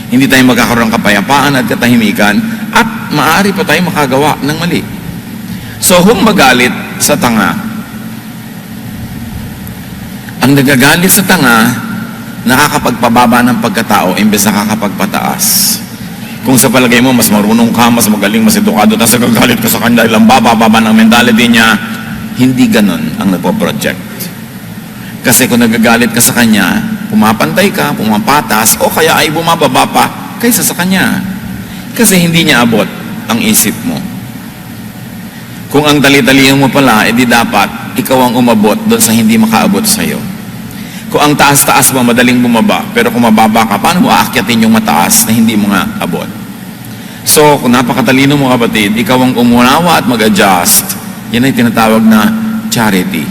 Hindi tayo magkakaroon ng kapayapaan at katahimikan at maaari pa tayo makagawa ng mali. So, kung magalit sa tanga, ang nagagalit sa tanga, nakakapagpababa ng pagkatao imbes nakakapagpataas. Kung sa palagay mo, mas marunong ka, mas magaling, mas edukado, tapos nagagalit ka sa kanya dahil ang baba ng mentality niya, hindi ganon ang nagpo-project. Kasi kung nagagalit ka sa kanya, pumapantay ka, pumapatas, o kaya ay bumababa pa kaysa sa kanya. Kasi hindi niya abot ang isip mo. Kung ang tali-talihan mo pala, edi dapat ikaw ang umabot doon sa hindi makaabot sa'yo. Kung ang taas-taas mo, madaling bumaba, pero kung mababa ka, paano mo aakyatin yung mataas na hindi mo nga abot? So, kung napakatalino mo kapatid, ikaw ang umunawa at mag-adjust, yan ay tinatawag na charity.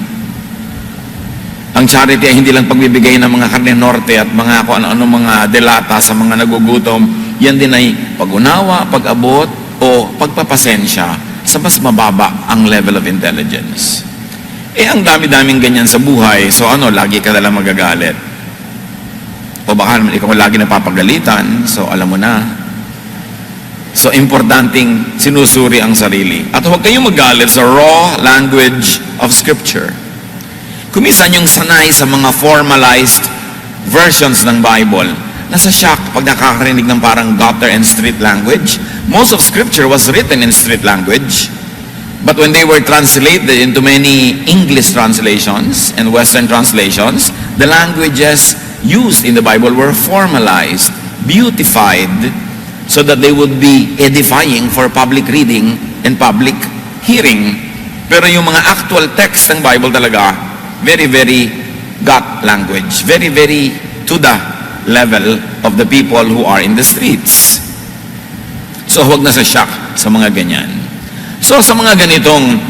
Ang charity ay hindi lang pagbibigay ng mga karne norte at mga kung ano-ano mga delata sa mga nagugutom. Yan din ay pag-unawa, pag-abot, o pagpapasensya sa mas mababa ang level of intelligence. Ang dami-daming ganyan sa buhay, so lagi ka nalang magagalit. O baka naman ikaw lagi napapagalitan, so alam mo na. So, importanteng sinusuri ang sarili. At huwag kayong magalit sa raw language of Scripture. Kumisan yung sanay sa mga formalized versions ng Bible. Nasa shock pag nakakarinig ng parang gutter and street language. Most of Scripture was written in street language. But when they were translated into many English translations and Western translations, the languages used in the Bible were formalized, beautified, so that they would be edifying for public reading and public hearing. Pero yung mga actual text ng Bible talaga, very, very gut language. Very, very to the level of the people who are in the streets. So, huwag na sa shock sa mga ganyan. So, sa mga ganitong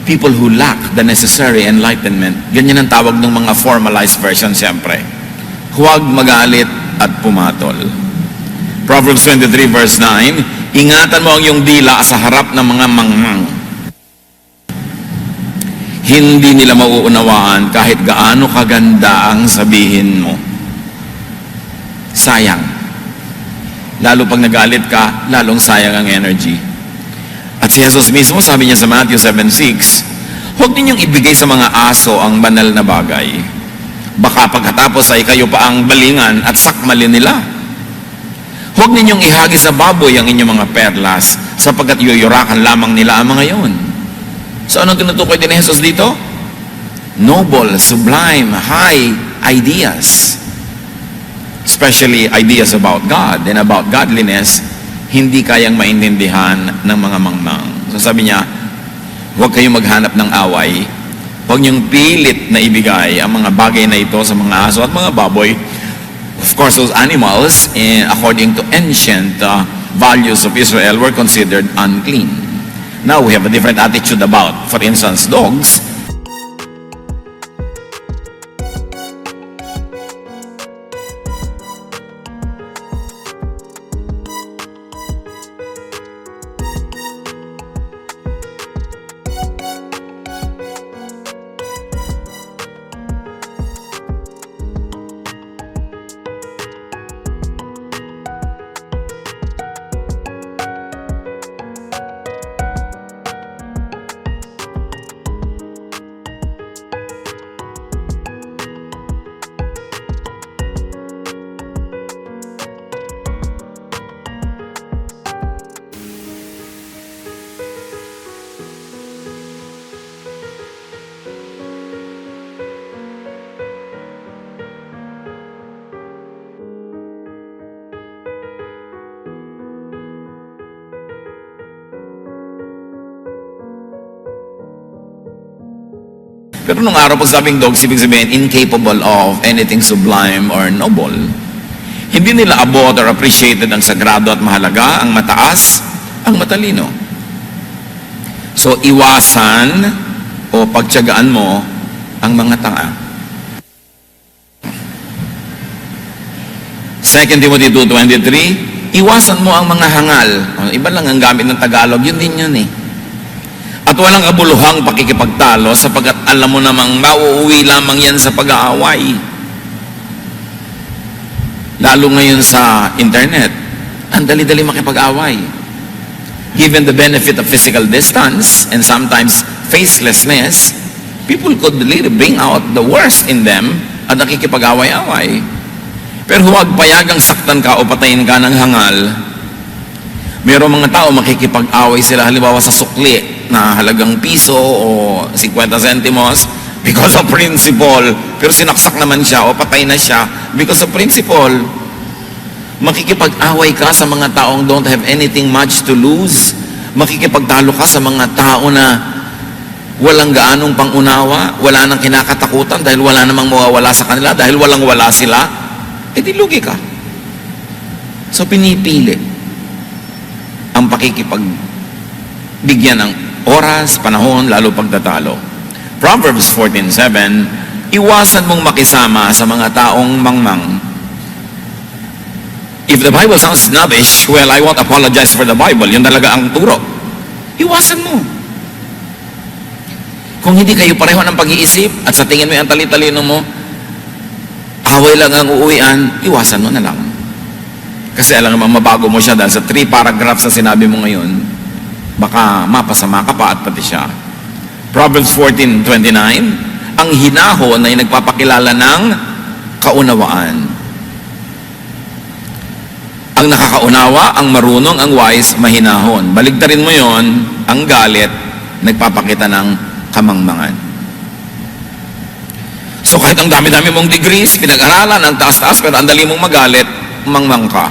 people who lack the necessary enlightenment, ganyan ang tawag ng mga formalized version siyempre. Huwag magalit at pumatol. Proverbs 23 verse 9, ingatan mo ang iyong dila sa harap ng mga mangmang. Hindi nila mauunawaan kahit gaano kaganda ang sabihin mo. Sayang. Lalo pag nagalit ka, lalong sayang ang energy. At si Jesus mismo, sabi niya sa Matthew 7:6, huwag ninyong ibigay sa mga aso ang banal na bagay. Baka pagkatapos ay kayo pa ang balingan at sakmalin nila. Huwag ninyong ihagi sa baboy ang inyong mga perlas, sapagkat yuyurakan lamang nila ang mga yon. So anong tinutukoy din ni Jesus dito? Noble, sublime, high ideas. Especially ideas about God and about godliness, hindi kayang maintindihan ng mga mangmang. So sabi niya, huwag kayong maghanap ng away. Huwag niyong pilit na ibigay ang mga bagay na ito sa mga aso at mga baboy. Of course, those animals, according to ancient values of Israel, were considered unclean. Now, we have a different attitude about, for instance, dogs. Pero nung araw, pag sabing dogs, ibig sabihin, incapable of anything sublime or noble. Hindi nila abot or appreciated ang sagrado at mahalaga, ang mataas, ang matalino. So, iwasan o pagtiyagaan mo ang mga tanga. 2 Timothy 2:23, iwasan mo ang mga hangal. Iba lang ang gamit ng Tagalog, yun din yun eh. At walang kabuluhang pakikipagtalo sapagkat alam mo namang mauuwi lamang yan sa pag-aaway. Lalo ngayon sa internet, ang dali-dali makipag-away. Given the benefit of physical distance and sometimes facelessness, people could really bring out the worst in them at nakikipag-away-away. Pero huwag payagang saktan ka o patayin ka ng hangal. Mayroong mga tao makikipag-away sila halimbawa sa sukli na halagang piso o 50 centimos because of principle. Pero sinaksak naman siya o patay na siya because of principle. Makikipag-away ka sa mga taong don't have anything much to lose. Makikipagtalo ka sa mga tao na walang gaanong pangunawa, wala nang kinakatakutan dahil wala namang mawawala sa kanila, dahil walang-wala sila, di lugi ka. So pinipili ang pakikipagbigyan ng oras, panahon, lalo pagtatalo. Proverbs 14:7, iwasan mong makisama sa mga taong mangmang. If the Bible sounds snobbish, well, I won't apologize for the Bible. Yun talaga ang turo. Iwasan mo. Kung hindi kayo pareho ng pag-iisip at sa tingin mo yung tali-talino mo, away lang ang uuwian, iwasan mo na lang. Kasi alam naman, mabago mo siya dahil sa 3 paragraphs na sinabi mo ngayon, baka mapasama ka pa at pati siya. Proverbs 14:29, ang hinahon ay nagpapakilala ng kaunawaan. Ang nakakaunawa, ang marunong, ang wise, mahinahon. Baligtarin mo yon, ang galit, nagpapakita ng kamangmangan. So kahit ang dami-dami mong degrees, pinag-aralan, ang taas-taas, pero ang dali mong magalit, mangmang ka.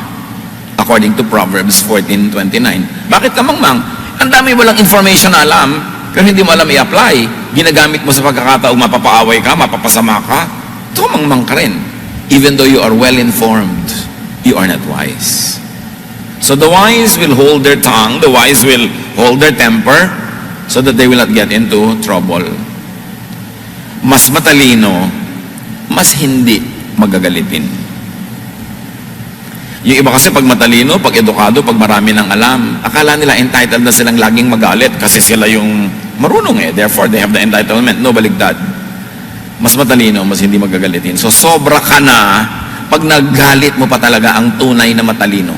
According to Proverbs 14:29. Bakit ka mangmang? Ang dami mo lang information na alam, pero hindi mo alam i-apply. Ginagamit mo sa pagkakataong mapapaaway ka, mapapasama ka, ito mangmang ka rin. Even though you are well-informed, you are not wise. So the wise will hold their tongue, the wise will hold their temper, so that they will not get into trouble. Mas matalino, mas hindi magagalitin. Yung iba kasi pag matalino, pag edukado, pag marami ng alam, akala nila entitled na silang laging magalit kasi sila yung marunong Therefore, they have the entitlement. No, baligtad. Mas matalino, mas hindi magagalitin. So, sobra ka na pag naggalit mo pa talaga ang tunay na matalino.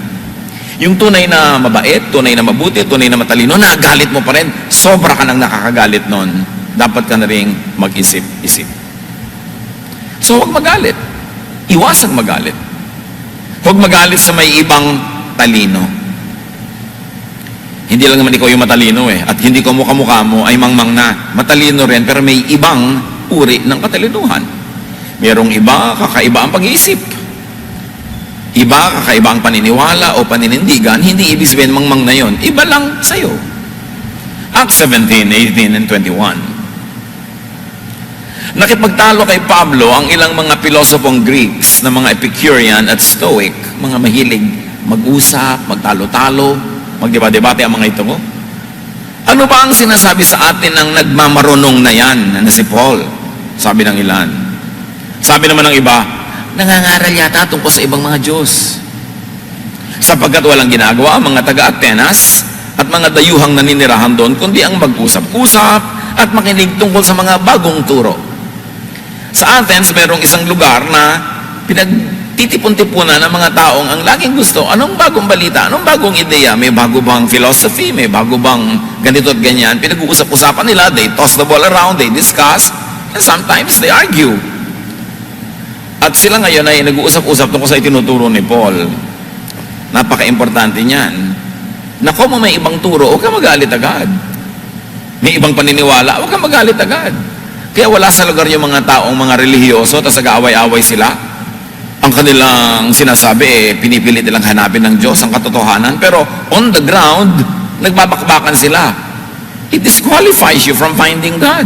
Yung tunay na mabait, tunay na mabuti, tunay na matalino, nagalit mo pa rin, sobra ka nang nakakagalit nun. Dapat ka na rin mag-isip-isip. So, huwag magalit. Iwasang magalit. Huwag magalit sa may ibang talino. Hindi lang naman ikaw yung matalino at hindi ko mukha-mukha mo ay mangmang na. Matalino rin, pero may ibang uri ng katalinuhan. Merong iba, kakaiba ang pag-iisip. Iba, kakaiba ang paniniwala o paninindigan, hindi ibig sabihin mangmang na yon. Iba lang sa'yo. Acts 17:18 and 21. Nakipagtalo kay Pablo ang ilang mga pilosopong Greeks na mga Epicurean at Stoic, mga mahilig mag-usap, magtalo-talo, magdebate-debate ang mga ito mo. Ano ba ang sinasabi sa atin ng nagmamarunong na yan, na si Paul? Sabi ng ilan. Sabi naman ng iba, nangangaral yata tungkol sa ibang mga Diyos. Sapagkat walang ginagawa ang mga taga-Atenas at mga dayuhang naninirahan doon, kundi ang mag-usap-usap at makinig tungkol sa mga bagong turo. Sa Athens, mayroong isang lugar na pinagtitipon-tipunan ng mga taong ang laging gusto, anong bagong balita, anong bagong ideya, may bago bang philosophy, may bago bang ganito at ganyan. Pinag-uusap-usapan nila, they toss the ball around, they discuss, and sometimes they argue. At sila ngayon ay nag-uusap-usap tungkol sa itinuturo ni Paul. Napaka-importante niyan. Na kung may ibang turo, huwag ka magalit agad. May ibang paniniwala, huwag ka magalit agad. Kaya wala sa lugar yung mga taong mga relihiyoso, tapos nag-aaway-aaway sila. Ang kanilang sinasabi, pinipilit nilang hanapin ng Diyos ang katotohanan, pero on the ground, nagbabakbakan sila. It disqualifies you from finding God.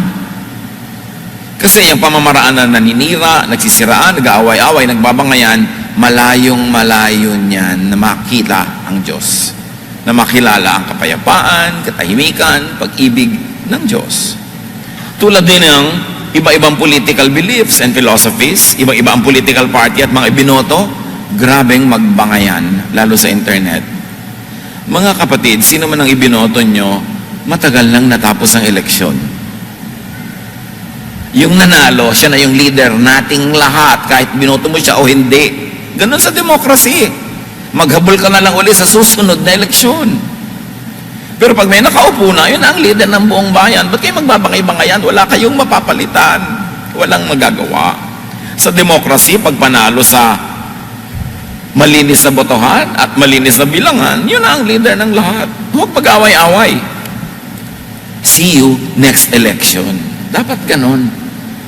Kasi yung pamamaraan na naninira, nagsisiraan, nag-aaway-aaway, nagbabangayan, malayong-malayo niyan na makita ang Diyos. Na makilala ang kapayapaan, katahimikan, pag-ibig ng Diyos. Tulad din ng iba-ibang political beliefs and philosophies, iba-iba ang political party at mga ibinoto, grabeng magbangayan, lalo sa internet. Mga kapatid, sino man ang ibinoto nyo, matagal nang natapos ang eleksyon. Yung nanalo, siya na yung leader nating lahat, kahit binoto mo siya o hindi. Ganun sa democracy. Maghabol ka na lang uli sa susunod na eleksyon. Pero pag may nakaupo na, yun ang leader ng buong bayan. Ba't kayo magbabangay-bangayan? Wala kayong mapapalitan. Walang magagawa. Sa democracy, pag panalo sa malinis na botohan at malinis na bilangan, yun ang leader ng lahat. Huwag mag-away-away. See you next election. Dapat ganon.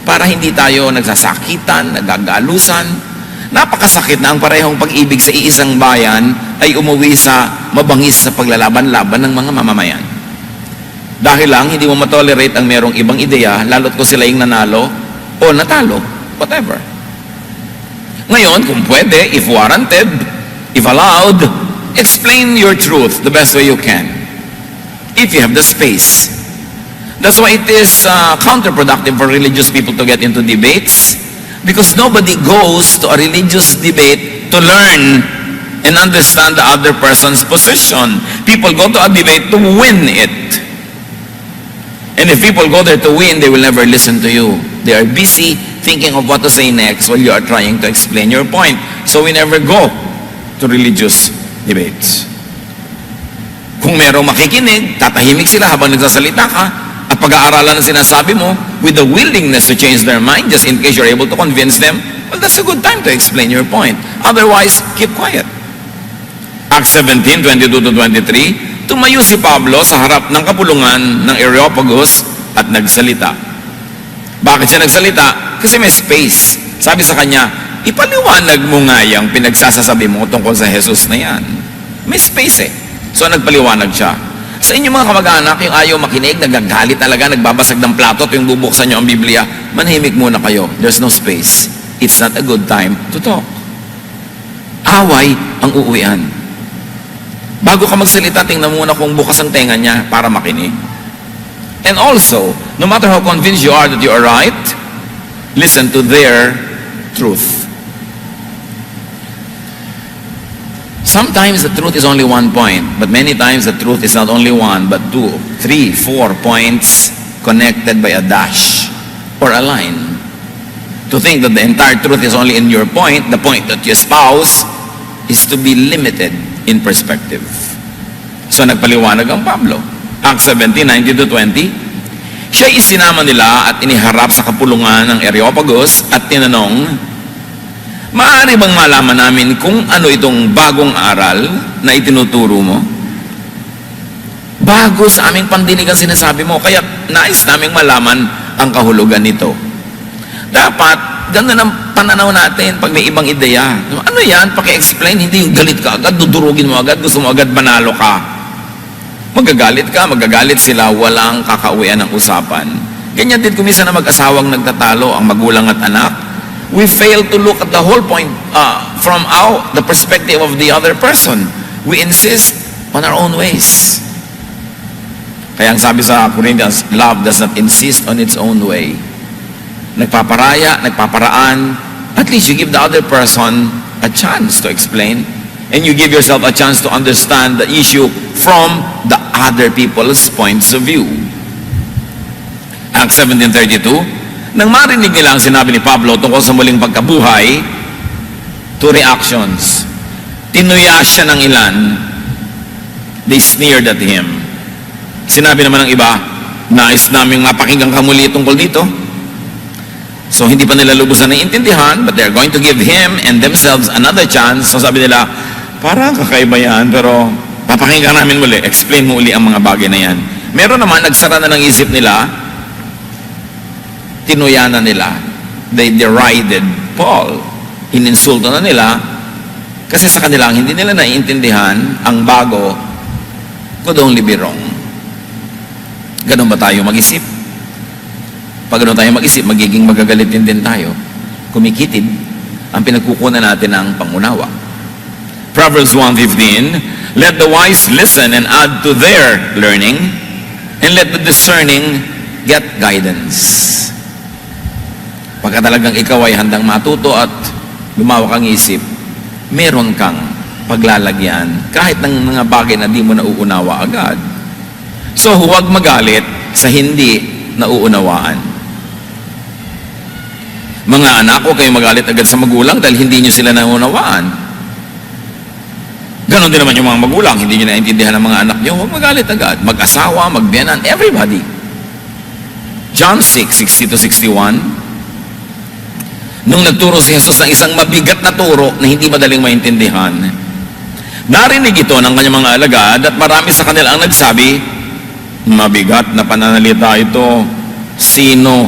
Para hindi tayo nagsasakitan, nagagalusan. Napakasakit na ang parehong pag-ibig sa iisang bayan ay umuwi sa mabangis sa paglalaban-laban ng mga mamamayan. Dahil lang hindi mo matolerate ang merong ibang ideya, lalo't kung sila yung nanalo o natalo, whatever. Ngayon, kung pwede, if warranted, if allowed, explain your truth the best way you can. If you have the space. That's why it is counterproductive for religious people to get into debates, because nobody goes to a religious debate to learn and understand the other person's position. People go to a debate to win it. And if people go there to win, they will never listen to you. They are busy thinking of what to say next while you are trying to explain your point. So we never go to religious debates. Kung merong makikinig, tatahimik sila habang nagsasalita ka, at pag-aaralan ang sinasabi mo with the willingness to change their mind just in case you're able to convince them, well, that's a good time to explain your point. Otherwise, keep quiet. Acts 17:22-23, tumayo si Pablo sa harap ng kapulungan ng Areopagus at nagsalita. Bakit siya nagsalita? Kasi may space. Sabi sa kanya, ipaliwanag mo nga yung pinagsasasabi mo tungkol sa Jesus na yan. May space eh. So nagpaliwanag siya. Sa inyong mga kamag-anak, yung ayaw makinig, nagagalit talaga, nagbabasag ng plato at yung bubuksan nyo ang Biblia, manahimik muna kayo. There's no space. It's not a good time to talk. Away ang uuwian. Bago ka magsalita, tingnan muna kung bukas ang tenga niya para makinig. And also, no matter how convinced you are that you are right, listen to their truth. Sometimes the truth is only one point, but many times the truth is not only one, but 2, 3, 4 points connected by a dash or a line. To think that the entire truth is only in your point, the point that you espouse, is to be limited in perspective. So nagpaliwanag ang Pablo. Acts 17:19-20, siya isinama nila at iniharap sa kapulungan ng Areopagus at tinanong, maaari bang malaman namin kung ano itong bagong aral na itinuturo mo? Bago sa aming pandinig ang sinasabi mo, kaya nais naming malaman ang kahulugan nito. Dapat, ganun ang pananaw natin pag may ibang ideya. Ano yan? Paki-explain, hindi yung galit ka agad, dudurugin mo agad, gusto mo agad manalo ka. Magagalit ka, magagalit sila, walang kakauwian ng usapan. Ganyan din kumisa na mag-asawang nagtatalo, ang magulang at anak. We fail to look at the whole point from the perspective of the other person. We insist on our own ways. Kaya ang sabi sa Corinthians, love does not insist on its own way. Nagpaparaya, nagpaparaan, at least you give the other person a chance to explain, and you give yourself a chance to understand the issue from the other people's points of view. Acts 17:32, nang marinig nila ang sinabi ni Pablo tungkol sa muling pagkabuhay, 2 reactions. Tinuya siya ng ilan. They sneered at him. Sinabi naman ng iba, nais naming mapakinggan ka muli tungkol dito. So hindi pa nila lubusan naiintindihan, but they're going to give him and themselves another chance. So sabi nila, parang kakaiba yan, pero papakinggan namin muli, explain mo uli ang mga bagay na yan. Meron naman, nagsara na ng isip nila, tinuyanan nila. They derided Paul. Ininsulto na nila kasi sa kanilang hindi nila naiintindihan ang bago could only be wrong. Ganun ba tayo mag-isip? Pag ganun tayo mag-isip, magiging magagalitin din tayo. Kumikitid ang pinagkukunan natin ng pangunawa. Proverbs 1:15, let the wise listen and add to their learning, and let the discerning get guidance. Pagka talagang ikaw ay handang matuto at lumawak ang isip, meron kang paglalagyan kahit ng mga bagay na di mo nauunawa agad. So huwag magalit sa hindi nauunawaan. Mga anak, huwag kayong magalit agad sa magulang dahil hindi nyo sila naunawaan. Ganon din naman yung mga magulang, hindi nyo naintindihan ang mga anak nyo, huwag magalit agad. Mag-asawa, magbiyanan, everybody. John 6:60-61. Nung nagturo si Jesus ng isang mabigat na turo na hindi madaling maintindihan, narinig ito ng kanyang mga alagad at marami sa kanila ang nagsabi, mabigat na pananalita ito. Sino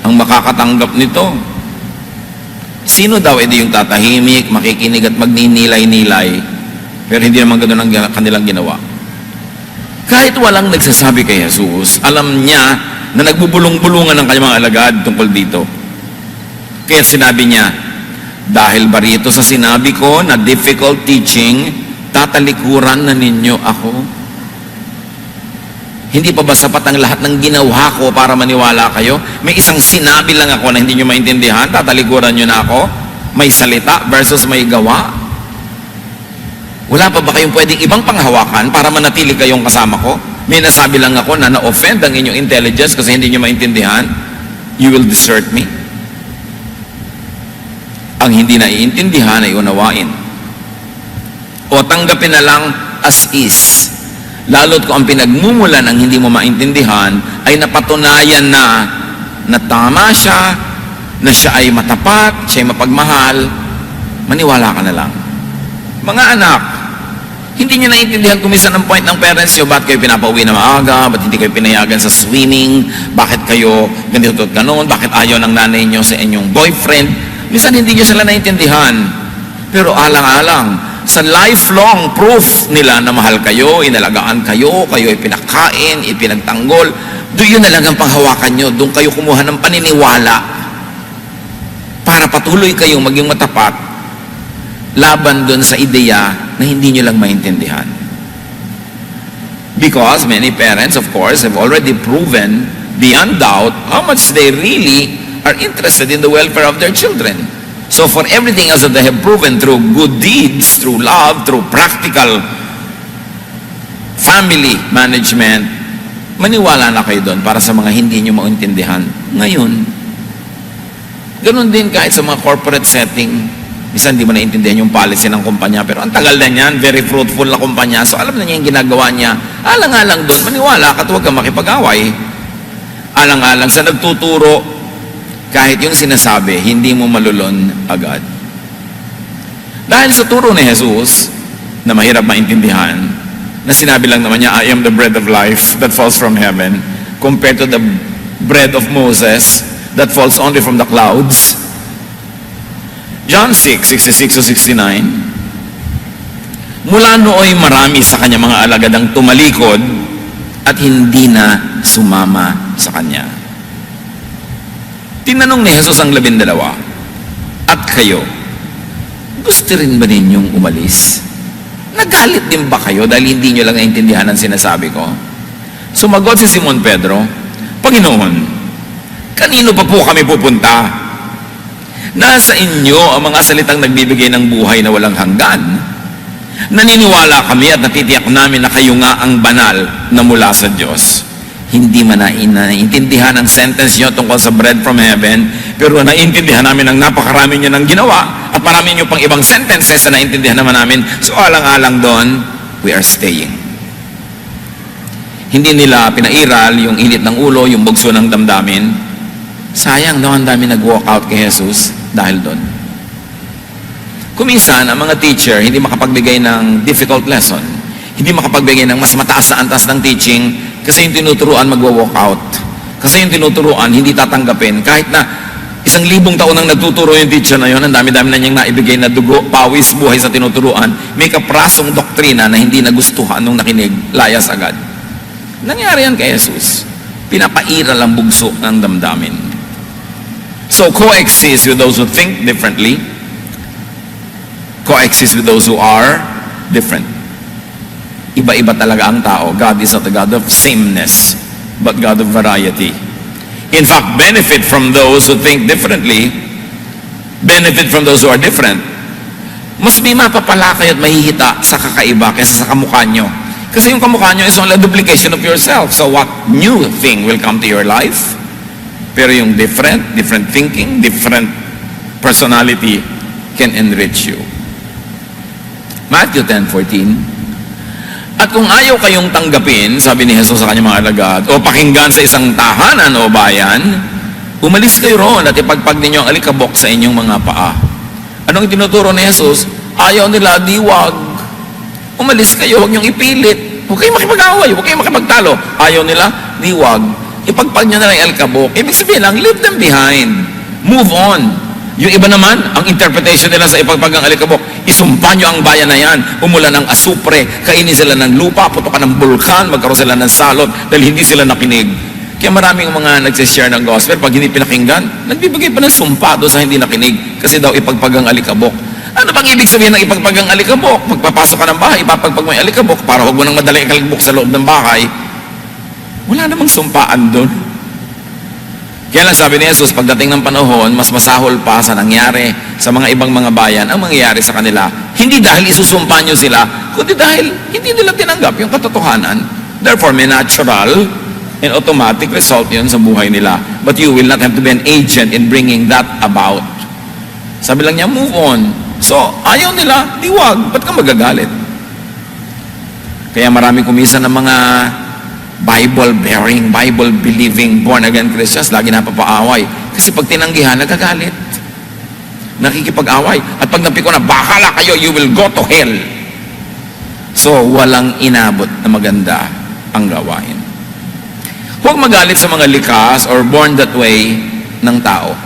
ang makakatanggap nito? Sino daw edi yung tatahimik, makikinig at magninilay-nilay? Pero hindi naman ganoon ang kanilang ginawa. Kahit walang nagsasabi kay Jesus, alam niya na nagbubulong-bulungan ng kanyang mga alagad tungkol dito. Kaya sinabi niya, dahil ba rito sa sinabi ko na difficult teaching, tatalikuran na ninyo ako? Hindi pa ba sapat ang lahat ng ginawa ko para maniwala kayo? May isang sinabi lang ako na hindi nyo maintindihan, tatalikuran nyo na ako? May salita versus may gawa? Wala pa ba kayong pwedeng ibang panghawakan para manatili kayong kasama ko? May nasabi lang ako na na-offend ang inyong intelligence kasi hindi nyo maintindihan? You will desert me? Ang hindi naiintindihan ay unawain. O tanggapin na lang as is. Lalo't kung ang pinagmumulan ang hindi mo maintindihan ay napatunayan na tama siya, na siya ay matapat, siya ay mapagmahal, maniwala ka na lang. Mga anak, hindi niyo naintindihan kung minsan ang point ng parents niyo, bakit kayo pinapauwi na maaga, bakit hindi kayo pinayagan sa swimming, bakit kayo ganito at ganoon, bakit ayaw ng nanay niyo sa inyong boyfriend. Minsan hindi niyo sila naintindihan. Pero alang-alang, sa lifelong proof nila na mahal kayo, inalagaan kayo, kayo ay pinakain, ipinagtanggol, doon yun na lang ang panghawakan nyo, doon kayo kumuha ng paniniwala para patuloy kayong maging matapat laban doon sa ideya na hindi nyo lang maintindihan. Because many parents, of course, have already proven beyond doubt how much they really are interested in the welfare of their children. So for everything else that they have proven through good deeds, through love, through practical family management, maniwala na kayo doon para sa mga hindi nyo maintindihan. Ngayon, ganun din kahit sa mga corporate setting, minsan hindi mo naintindihan yung policy ng kumpanya, pero ang tagal na niyan, very fruitful na kumpanya, so alam na niya yung ginagawa niya. Alang-alang doon, maniwala ka at huwag kang makipag-away. Alang-alang sa nagtuturo, kahit yung sinasabi, hindi mo malulon agad. Dahil sa turo ni Jesus, na mahirap maintindihan, na sinabi lang naman niya, I am the bread of life that falls from heaven, compared to the bread of Moses that falls only from the clouds. John 6:66-69, mula nooy marami sa kanya mga alagad ang tumalikod at hindi na sumama sa kanya. Tinanong ni Jesus ang 12, at kayo, gusto rin ba ninyong umalis? Nagalit din ba kayo dahil hindi nyo lang naintindihan ang sinasabi ko? Sumagot si Simon Pedro, Panginoon, kanino pa po kami pupunta? Nasa inyo ang mga salitang nagbibigay ng buhay na walang hanggan. Naniniwala kami at natitiyak namin na kayo nga ang banal na mula sa Diyos. Hindi man naiintindihan ang sentence nyo tungkol sa bread from heaven, pero naiintindihan namin ang napakarami nyo ng ginawa at marami nyo pang ibang sentences na naiintindihan naman namin. So alang-alang doon, we are staying. Hindi nila pinairal yung init ng ulo, yung bugso ng damdamin. Sayang daw ang dami nag-walk out kay Jesus dahil doon. Kuminsan, ang mga teacher hindi makapagbigay ng difficult lesson, hindi makapagbigay ng mas mataas na antas ng teaching, kasi yung tinuturuan magwa-walk out. Kasi yung tinuturuan hindi tatanggapin. Kahit na 1,000 taon nang nagtuturo yung teacher na yun, ang dami-dami na niyang naibigay na dugo, pawis, buhay sa tinuturuan, may kaprasong doktrina na hindi nagustuhan nung nakinig, layas agad. Nangyari yan kay Jesus. Pinapairal ang bugso ng damdamin. So coexist with those who think differently, coexist with those who are different. Iba-iba talaga ang tao. God is not a God of sameness, but God of variety. In fact, benefit from those who think differently, benefit from those who are different. Mas may mapapala kayo at mahihita sa kakaiba kaysa sa kamukha nyo. Kasi yung kamukha nyo is only a duplication of yourself. So what new thing will come to your life? Pero yung different thinking, different personality can enrich you. Matthew 10:14. At kung ayaw kayong tanggapin, sabi ni Jesus sa kanyang mga alagad, o pakinggan sa isang tahanan o bayan, umalis kayo roon at ipagpag ninyo ang alikabok sa inyong mga paa. Anong itinuturo ni Jesus? Ayaw nila, di wag. Umalis kayo, huwag niyong ipilit. Huwag kayong makipag-away, huwag kayong makipagtalo. Ayaw nila, di wag. Ipagpag niyo na lang yung alikabok. Ibig sabihin lang, leave them behind. Move on. Yung iba naman, ang interpretation nila sa ipagpag ng alikabok, isumpa nyo ang bayan na yan, umulan ng asupre, kainin sila ng lupa, putokan ng bulkan, magkaroon sila ng salot, dahil hindi sila nakinig. Kaya maraming mga nagsishare ng gospel, pag hindi pinakinggan, nagbibigay pa ng sumpa doon sa hindi nakinig, kasi daw ipagpag ang alikabok. Ano bang ibig sabihin ng ipagpag ang alikabok? Magpapasok ka ng bahay, ipapagpag mo yung alikabok, para huwag mo nang madala yung alikabok sa loob ng bahay. Wala namang sumpaan doon. Kaya lang sabi ni Jesus, pagdating ng panahon, mas masahol pa sa nangyari sa mga ibang mga bayan ang mangyayari sa kanila. Hindi dahil isusumpa nyo sila, kundi dahil hindi nila tinanggap yung katotohanan. Therefore, may natural and automatic result yun sa buhay nila. But you will not have to be an agent in bringing that about. Sabi lang niya, move on. So, ayaw nila, di wag. Ba't ka magagalit? Kaya marami kumisa ng mga Bible-bearing, Bible-believing, born-again Christians, lagi napapaaway. Kasi pag tinanggihan, nagagalit. Nakikipag-away. At pag napiko na, bakala kayo, you will go to hell. So, walang inabot na maganda ang gawain. Huwag magalit sa mga likas or born that way ng tao.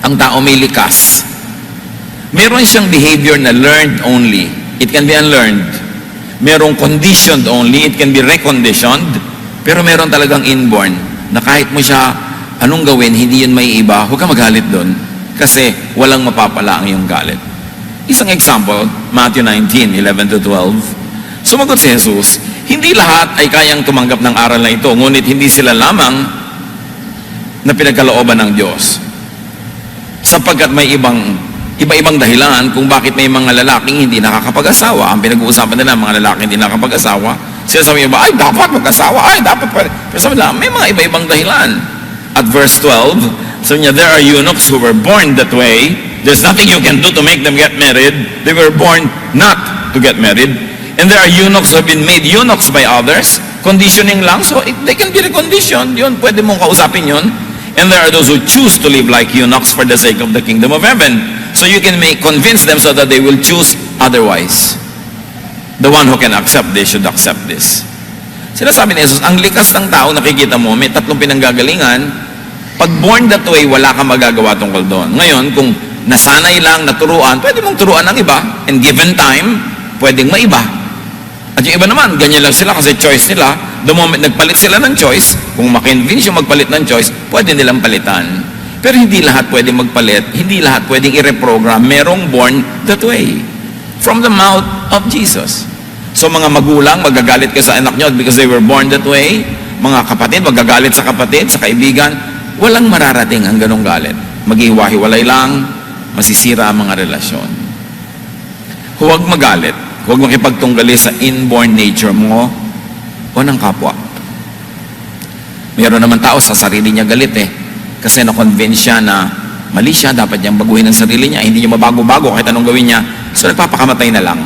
Ang tao may likas. Meron siyang behavior na learned only. It can be unlearned. Merong conditioned only, it can be reconditioned, pero meron talagang inborn, na kahit mo siya anong gawin, hindi yun may iba, huwag ka magalit doon, kasi walang mapapala ang iyong galit. Isang example, Matthew 19:11-12. Sumagot si Jesus, hindi lahat ay kayang tumanggap ng aral na ito, ngunit hindi sila lamang na pinagkalooban ng Diyos. Sapagkat may iba-ibang dahilan kung bakit may mga lalaking hindi nakakapag-asawa. Ang pinag-uusapan nila, mga lalaking hindi nakakapag-asawa. Sila sabi niya ba, ay dapat mag-asawa, ay dapat pwede. Pero sabi nila, may mga iba-ibang dahilan. At verse 12, sabi niya, there are eunuchs who were born that way. There's nothing you can do to make them get married. They were born not to get married. And there are eunuchs who have been made eunuchs by others. Conditioning lang, so they can be reconditioned. Yun, pwede mong kausapin yun. And there are those who choose to live like eunuchs for the sake of the kingdom of heaven. So you can convince them so that they will choose otherwise. The one who can accept this should accept this. Sinasabi ni Jesus, ang likas ng tao, nakikita mo, may tatlong pinanggagalingan. Pag born that way, wala kang magagawa tungkol doon. Ngayon, kung nasanay lang, naturuan, pwede mong turuan ng iba. And given time, pwedeng maiba. At yung iba naman, ganyan lang sila kasi choice nila. The moment nagpalit sila ng choice, kung makinvince yung magpalit ng choice, pwede nilang palitan. Pero hindi lahat pwedeng magpalit, hindi lahat pwedeng i-reprogram. Merong born that way. From the mouth of Jesus. So mga magulang, magagalit kayo sa anak nyo because they were born that way. Mga kapatid, magagalit sa kapatid, sa kaibigan. Walang mararating ang ganong galit. Maghiwa-hiwalay lang, masisira ang mga relasyon. Huwag magalit. Huwag makipagtunggali sa inborn nature mo o ng kapwa. Mayroon naman tao sa sarili niya galit kasi na-convince siya na mali siya, dapat niyang baguhin ang sarili niya, hindi niya mabago-bago kahit anong gawin niya. So nagpapakamatay na lang.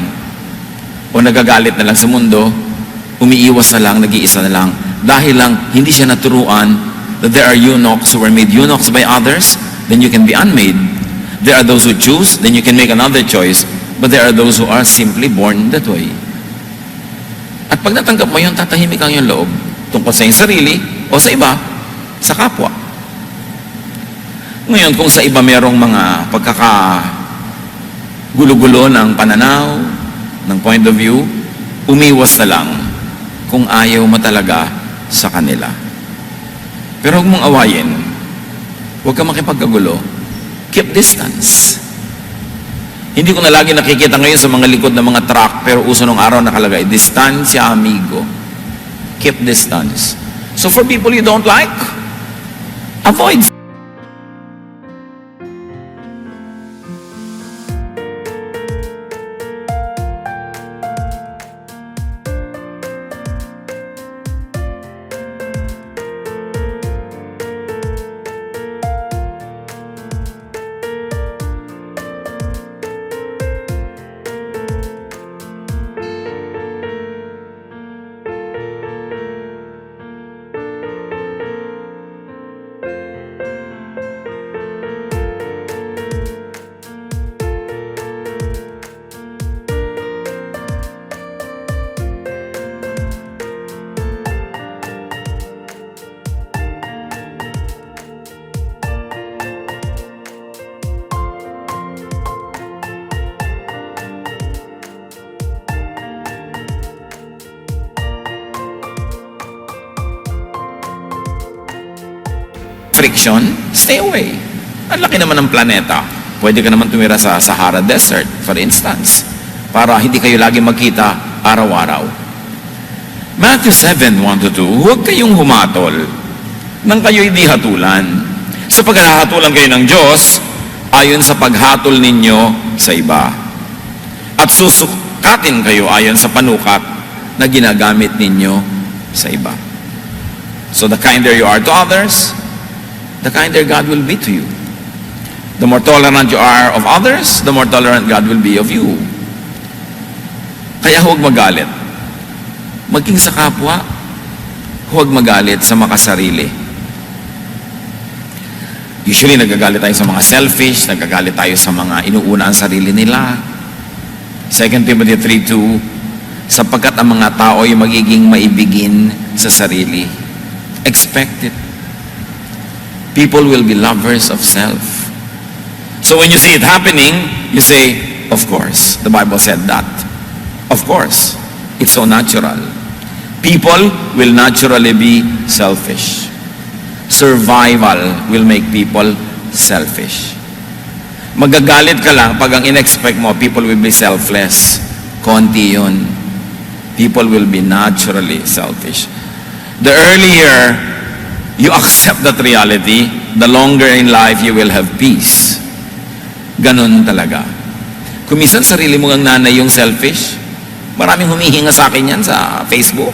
O nagagalit na lang sa mundo, umiiwas na lang, nag-iisa na lang. Dahil lang, hindi siya naturuan that there are eunuchs who were made eunuchs by others, then you can be unmade. There are those who choose, then you can make another choice. But there are those who are simply born that way. At pag natanggap mo yun, tatahimik ang yung loob tungkol sa iyong sarili o sa iba, sa kapwa. Ngayon, kung sa iba merong mga pagkakagulo-gulo ng pananaw, ng point of view, umiwas na lang kung ayaw mo talaga sa kanila. Pero huwag mong awayin. Huwag ka makipagkagulo. Keep distance. Hindi ko na lagi nakikita ngayon sa mga likod ng mga truck, pero uso nung araw nakalagay, distansya, amigo. Keep distance. So for people you don't like, avoid. friction, stay away. Ang laki naman ng planeta. Pwede ka naman tumira sa Sahara Desert, for instance, para hindi kayo lagi magkita araw-araw. Matthew 7:1-2, huwag kayong humatol nang kayo'y di hatulan. Sapagkat hahatulan kayo ng Diyos ayon sa paghatol ninyo sa iba. At susukatin kayo ayon sa panukat na ginagamit ninyo sa iba. So the kinder you are to others, the kinder God will be to you. The more tolerant you are of others, the more tolerant God will be of you. Kaya huwag magalit. Maging sa kapwa, huwag magalit sa makasarili. Usually, nagagalit tayo sa mga selfish, nagagalit tayo sa mga inuuna ang sarili nila. 2 Timothy 3:2, sapagkat ang mga tao ay magiging maibigin sa sarili. Expect it. People will be lovers of self. So when you see it happening, you say, of course, the Bible said that. Of course, it's so natural. People will naturally be selfish. Survival will make people selfish. Magagalit ka lang pag ang in-expect mo, people will be selfless. Konti yun. People will be naturally selfish. The earlier you accept that reality, the longer in life you will have peace. Ganon talaga. Kung minsan sarili mo ang nanay yung selfish, maraming humihinga sa akin yan sa Facebook.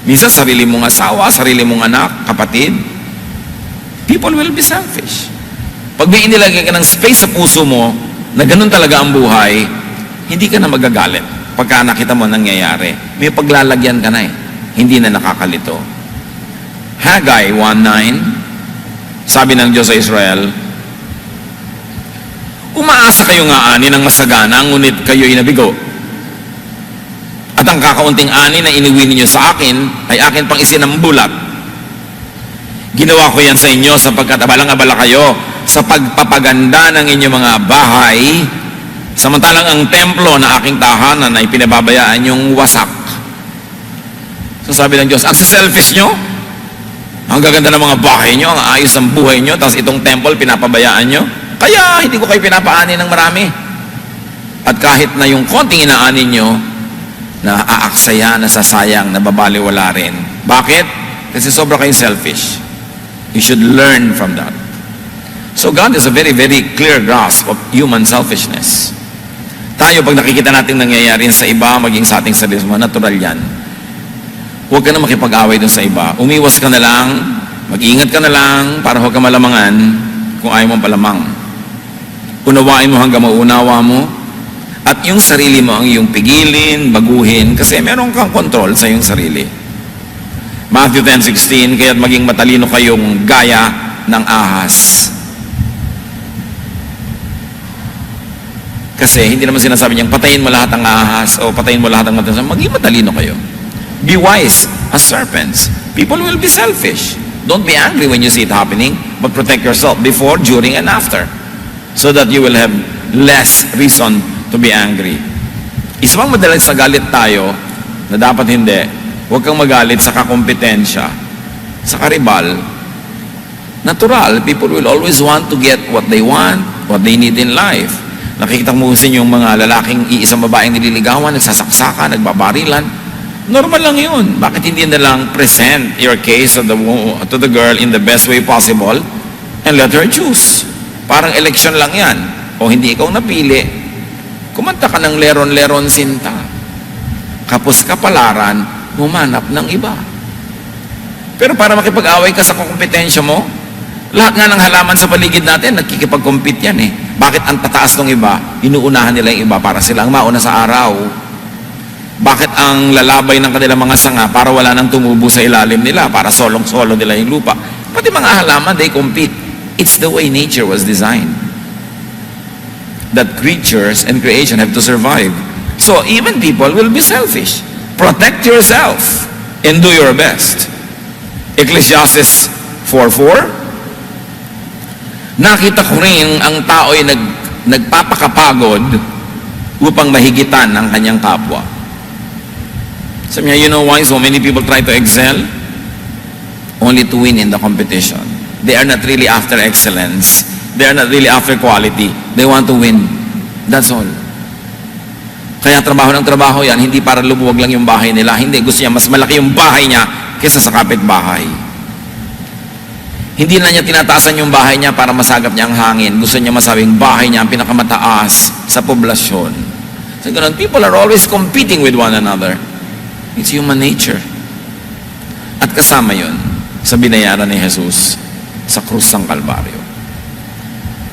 Minsan sarili mong asawa, sarili mong anak, kapatid. People will be selfish. Pag may inilagay ka ng space sa puso mo na ganun talaga ang buhay, hindi ka na magagalit. Pagka nakita mo nangyayari, may paglalagyan ka na eh. Hindi na nakakalito. Haggai 1:9, sabi ng Diyos sa Israel, umaasa kayo nga ani ng masagana, ngunit kayo'y nabigo. At ang kakaunting ani na iniwi ninyo sa akin, ay akin pang isinambulat. Ginawa ko yan sa inyo sapagkat abalang-abala kayo sa pagpapaganda ng inyong mga bahay, samantalang ang templo na aking tahanan ay pinababayaan yung wasak. So sabi ng Diyos, ang selfish nyo, ang gaganda ng mga bahay nyo, ang ayos ng buhay nyo, tapos itong temple pinapabayaan nyo, kaya hindi ko kayo pinapaani ng marami. At kahit na yung konting inaani nyo, na aaksaya, nasasayang, nababaliwala rin. Bakit? Kasi sobra kayong selfish. You should learn from that. So God has a very, very clear grasp of human selfishness. Tayo, pag nakikita natin nangyayari sa iba, maging sa ating sarili, natural yan. Huwag ka na makipag-away dun sa iba. Umiwas ka na lang, mag-ingat ka na lang, para huwag ka malamangan kung ayaw mong palamang. Unawain mo hanggang maunawa mo, at yung sarili mo ang iyong pigilin, baguhin, kasi meron kang control sa iyong sarili. Matthew 10:16, kaya't maging matalino kayong gaya ng ahas. Kasi hindi naman sinasabi niyang patayin mo lahat ng ahas o patayin mo lahat ng matalino. Maging matalino kayo. Be wise as serpents. People will be selfish. Don't be angry when you see it happening, but protect yourself before, during, and after, so that you will have less reason to be angry. Isa pang madalas sa galit tayo, na dapat hindi, huwag kang magalit sa kakompetensya, sa karibal. Natural, people will always want to get what they want, what they need in life. Nakikita mo kasi yung mga lalaking iisang babaeng nililigawan, nagsasaksakan, nagbabarilan. Normal lang yun. Bakit hindi na lang present your case to the girl in the best way possible and let her choose? Parang election lang yan. O hindi ikaw napili, kumanta ka ng leron-leron sinta. Kapos kapalaran, humanap ng iba. Pero para makipag-away ka sa kompetensya mo, lahat nga ng halaman sa paligid natin, nagkikipag-compete yan eh. Bakit ang tataas ng iba, inuunahan nila yung iba para sila ang mauna sa araw? Bakit ang lalabay ng kanilang mga sanga para wala nang tumubo sa ilalim nila, para solong-solo nila yung lupa? Pati mga halaman, they compete. It's the way nature was designed. That creatures and creation have to survive. So even people will be selfish. Protect yourself and do your best. Ecclesiastes 4:4. Nakita ko rin ang tao'y nagpapakapagod upang mahigitan ang kanyang kapwa. Sabi niya, you know why so many people try to excel? Only to win in the competition. They are not really after excellence. They are not really after quality. They want to win. That's all. Kaya trabaho ng trabaho yan, hindi para lumuwag lang yung bahay nila. Hindi, gusto niya mas malaki yung bahay niya kaysa sa kapitbahay. Hindi na niya tinataasan yung bahay niya para masagap niya ang hangin. Gusto niya masabing bahay niya ang pinakamataas sa poblasyon. So ganun, people are always competing with one another. It's human nature. At kasama yun sa binayaran ni Jesus sa krus ng Kalbaryo.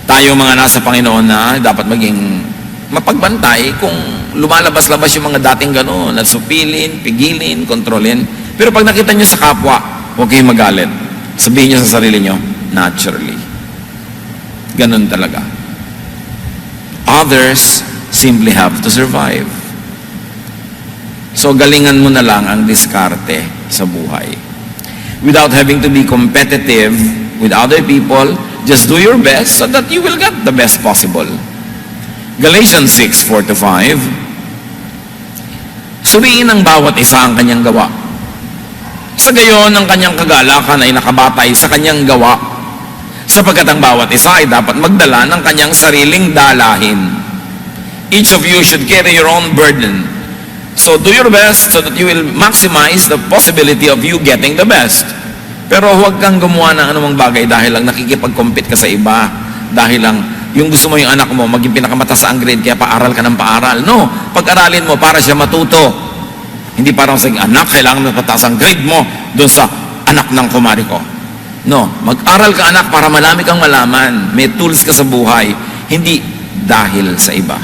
Tayo mga nasa Panginoon na dapat maging mapagbantay kung lumalabas-labas yung mga dating gano'n at supilin, pigilin, kontrolin. Pero pag nakita nyo sa kapwa, huwag kayong magalit. Sabihin nyo sa sarili nyo, naturally. Ganun talaga. Others simply have to survive. So galingan mo na lang ang diskarte sa buhay. Without having to be competitive with other people, just do your best so that you will get the best possible. Galatians 6:4-5. Suriin ng bawat isa ang kanyang gawa. Sa gayon, ang kanyang kagalakan ay nakabatay sa kanyang gawa, sapagkat ang bawat isa ay dapat magdala ng kanyang sariling dalahin. Each of you should carry your own burden. So do your best so that you will maximize the possibility of you getting the best. Pero huwag kang gumawa ng anumang bagay dahil lang nakikipag-compete ka sa iba. Dahil lang yung gusto mo yung anak mo maging pinakamataas ang grade kaya paaral ka ng paaral. No, pag-aralin mo para siya matuto. Hindi parang sa anak, kailangan mo pataas ang grade mo doon sa anak ng kumari ko. No, mag-aral ka anak para malami kang malaman. May tools ka sa buhay. Hindi dahil sa iba.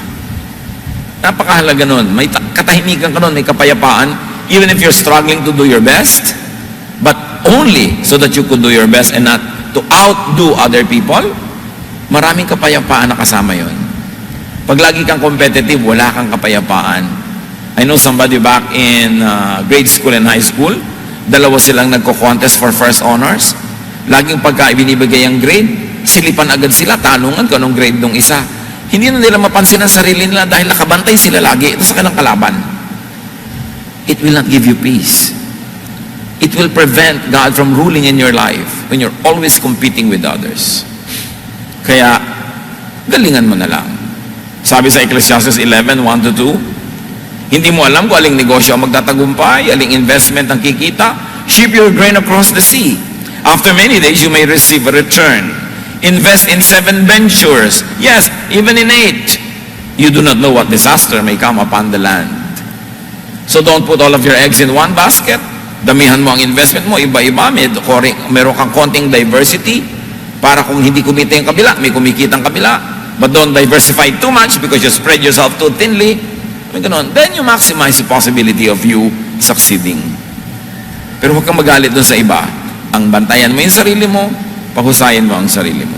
Napakahalaga nun. May katahimikan ka nun, may kapayapaan. Even if you're struggling to do your best, but only so that you could do your best and not to outdo other people, maraming kapayapaan na kasama yon. Pag lagi kang competitive, wala kang kapayapaan. I know somebody back in grade school and high school, dalawa silang nagko-contest for first honors. Laging pagka ibinibigay ang grade, silipan agad sila, tanungan kung anong grade nung isa. Hindi na nila mapansin ang sarili nila dahil nakabantay sila lagi ito sa kanilang kalaban. It will not give you peace. It will prevent God from ruling in your life when you're always competing with others. Kaya, galingan mo na lang. Sabi sa Ecclesiastes 11:1-2, hindi mo alam kung aling negosyo ang magtatagumpay, aling investment ang kikita. Ship your grain across the sea. After many days, you may receive a return. Invest in 7 ventures. Yes, even in 8. You do not know what disaster may come upon the land. So don't put all of your eggs in one basket. Damihan mo ang investment mo, iba-iba. Meron kang konting diversity para kung hindi kumita yung kabila, may kumikita ang kabila. But don't diversify too much because you spread yourself too thinly. Then you maximize the possibility of you succeeding. Pero huwag kang magalit doon sa iba. Ang bantayan mo yung sarili mo, pahusayin mo ang sarili mo.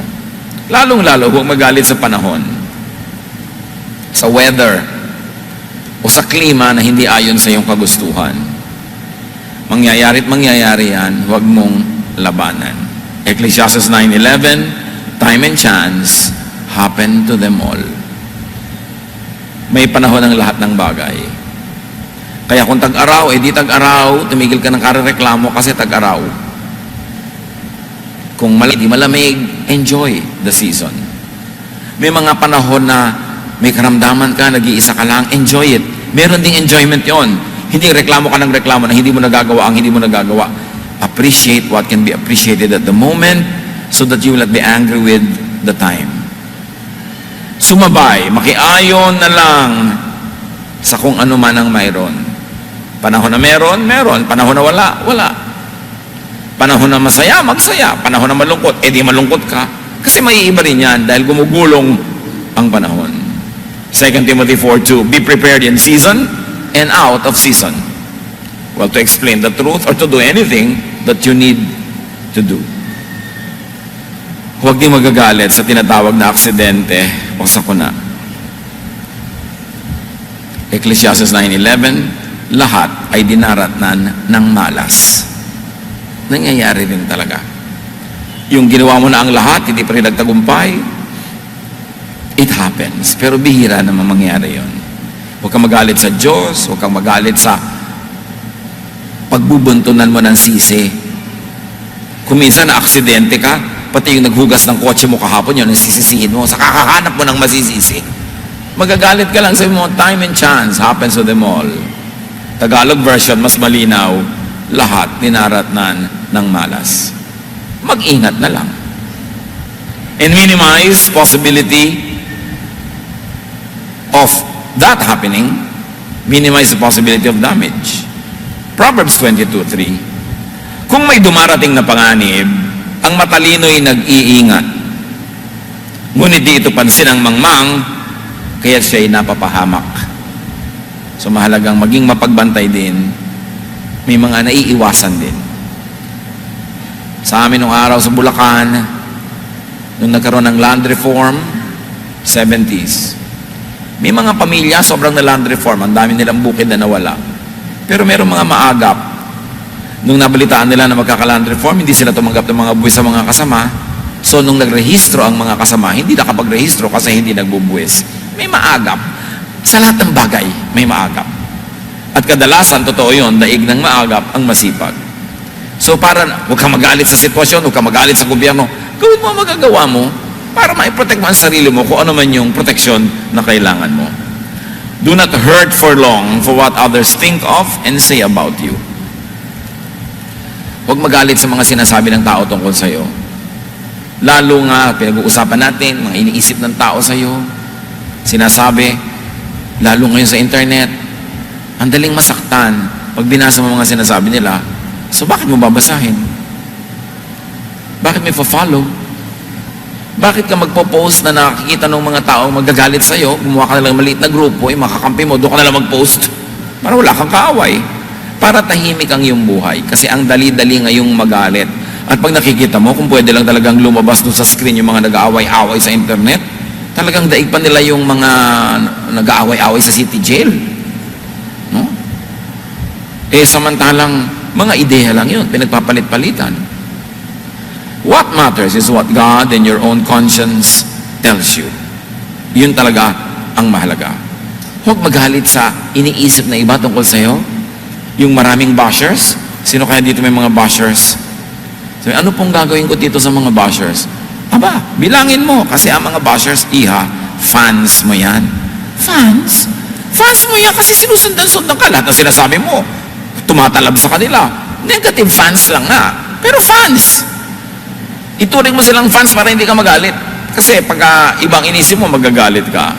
Lalong-lalo, huwag magalit sa panahon, sa weather, o sa klima na hindi ayon sa iyong kagustuhan. Mangyayari't mangyayari yan, huwag mong labanan. Ecclesiastes 9:11, time and chance happen to them all. May panahon ng lahat ng bagay. Kaya kung tag-araw, di tag-araw, tumigil ka ng karereklamo kasi tag-araw. Kung di malamig, enjoy the season. May mga panahon na may karamdaman ka, nag-iisa ka lang, enjoy it. Meron ding enjoyment yon. Hindi reklamo ka ng reklamo na hindi mo nagagawa ang hindi mo nagagawa. Appreciate what can be appreciated at the moment so that you will not be angry with the time. Sumabay, makiayon na lang sa kung ano man ang mayroon. Panahon na meron, meron. Panahon na wala, wala. Panahon na masaya, magsaya. Panahon na malungkot, di malungkot ka. Kasi may iba rin yan dahil gumugulong ang panahon. 2 Timothy 4:2, be prepared in season and out of season. Well, to explain the truth or to do anything that you need to do. Huwag din magagalit sa tinatawag na aksidente o sakuna. Ecclesiastes 9:11, lahat ay dinaratnan ng malas. Nangyayari din talaga. Yung ginawa mo na ang lahat, hindi pa rin nagtagumpay, it happens. Pero bihira naman mangyari yon. Huwag kang magalit sa Diyos, huwag kang magalit sa pagbubuntunan mo ng sisi. Kung minsan na aksidente ka, pati yung naghugas ng kotse mo kahapon, yun ang sisisihin mo. Sa kakahanap mo ng masisisi. Magagalit ka lang, sabi mo, time and chance happens to them all. Tagalog version, mas malinaw, lahat dinaratnan ng malas. Mag-ingat na lang. And minimize possibility of that happening. Minimize the possibility of damage. Proverbs 22:3. Kung may dumarating na panganib, ang matalino'y nag-iingat. Ngunit di ito pansin ang mangmang, kaya siya'y napapahamak. So mahalagang maging mapagbantay din, may mga naiiwasan din. Sa amin nung araw sa Bulacan, nung nagkaroon ng land reform, 70s, may mga pamilya sobrang na land reform, ang dami nilang bukid na nawala. Pero merong mga maagap. Nung nabalitaan nila na magkaka-land reform, hindi sila tumanggap ng mga buwis sa mga kasama. So nung nagrehistro ang mga kasama, hindi nakapagrehistro kasi hindi nagbubuwis. May maagap. Sa lahat ng bagay, may maagap. At kadalasan, totoo yun, daig ng maagap ang masipag. So para, huwag kang magalit sa sitwasyon, huwag kang magalit sa gobyerno, gawin mo ang magagawa mo para maiprotect mo ang sarili mo kung ano man yung proteksyon na kailangan mo. Do not hurt for long for what others think of and say about you. Huwag magalit sa mga sinasabi ng tao tungkol sa'yo. Lalo nga, pinag-uusapan natin, mga iniisip ng tao sa'yo, sinasabi, lalo ngayon sa internet, ang daling masaktan pag binasa mo mga sinasabi nila. So bakit mo babasahin? Bakit may follow? Bakit ka magpo-post na nakikita ng mga tao magagalit sa'yo, gumawa ka na lang maliit na grupo, makakampi mo, doon ka na lang mag-post para wala kang kaaway. Para tahimik ang iyong buhay. Kasi ang dali-dali ngayong magalit. At pag nakikita mo, kung pwede lang talagang lumabas doon sa screen yung mga nag-aaway-away sa internet, talagang daig pa nila yung mga nag-aaway-away sa city jail. No? Samantalang, mga ideya lang yun, pinagpapalit-palitan. What matters is what God and your own conscience tells you. Yun talaga ang mahalaga. Huwag magalit sa iniisip na iba tungkol sa'yo. Yung maraming bashers. Sino kaya dito may mga bashers? So, ano pong gagawin ko dito sa mga bashers? Aba, bilangin mo. Kasi ang mga bashers, fans mo yan. Fans? Fans mo yan kasi sinusundan-sundan ka. Lahat na sinasabi mo, tumatalab sa kanila. Negative fans lang nga. Pero fans. Ituring mo silang fans para hindi ka magalit. Kasi pagka ibang inisip mo, magagalit ka.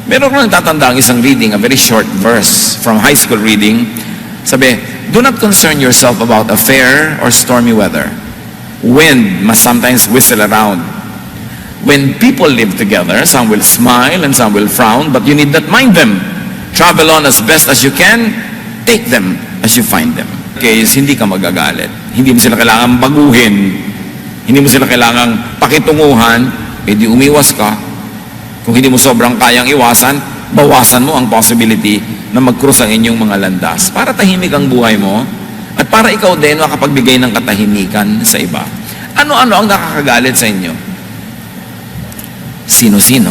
Meron ko nang tatanda ang isang reading, a very short verse from high school reading. Sabi, do not concern yourself about a fair or stormy weather. Wind must sometimes whistle around. When people live together, some will smile and some will frown, but you need not mind them. Travel on as best as you can. Take them as you find them. Okay, hindi ka magagalit. Hindi mo sila kailangan baguhin. Hindi mo sila kailangan pakitunguhan. Di umiwas ka. Kung hindi mo sobrang kayang iwasan, bawasan mo ang possibility na mag-cross ang inyong mga landas para tahimik ang buhay mo at para ikaw din makapagbigay ng katahimikan sa iba. Ano-ano ang nakakagalit sa inyo? Sino-sino?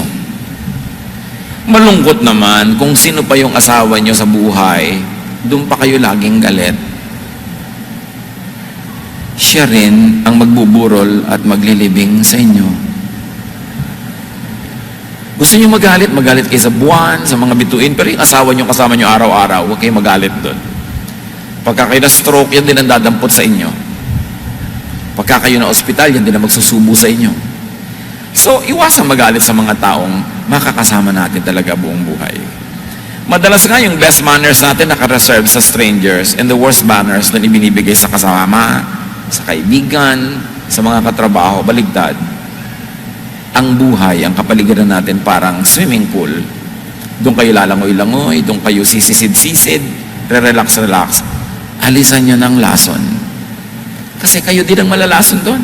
Malungkot naman kung sino pa yung asawa nyo sa buhay, doon pa kayo laging galit. Siya rin ang magbuburol at maglilibing sa inyo. Gusto nyo magalit kayo sa buwan, sa mga bituin, pero yung asawa nyo kasama nyo araw-araw, huwag kayo magalit doon. Pagka kayo na stroke, yan din ang dadampot sa inyo. Pagka kayo na ospital, yan din ang magsusubo sa inyo. So, iwasan magalit sa mga taong makakasama natin talaga buong buhay. Madalas nga yung best manners natin naka-reserve sa strangers and the worst manners na ibinibigay sa kasama, sa kaibigan, sa mga katrabaho, baligtad. Ang buhay, ang kapaligiran natin parang swimming pool. Doon kayo lalangoy-langoy, doon kayo sisisid-sisid, re-relax-relax. Alisan nyo ng lason. Kasi kayo din ang malalason doon.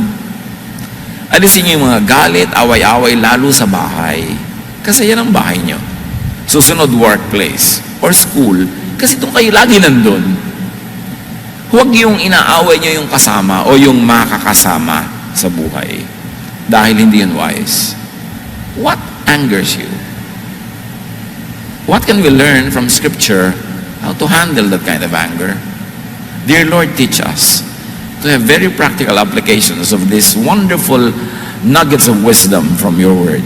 Alisin nyo yung mga galit, away-away, lalo sa bahay. Kasi yan ang bahay nyo. Susunod workplace or school, kasi doon kayo lagi nandun. Huwag yung inaaway nyo yung kasama o yung makakasama sa buhay. Dahil hindi yun wise. What angers you? What can we learn from Scripture how to handle that kind of anger? Dear Lord, teach us. to have very practical applications of these wonderful nuggets of wisdom from your word.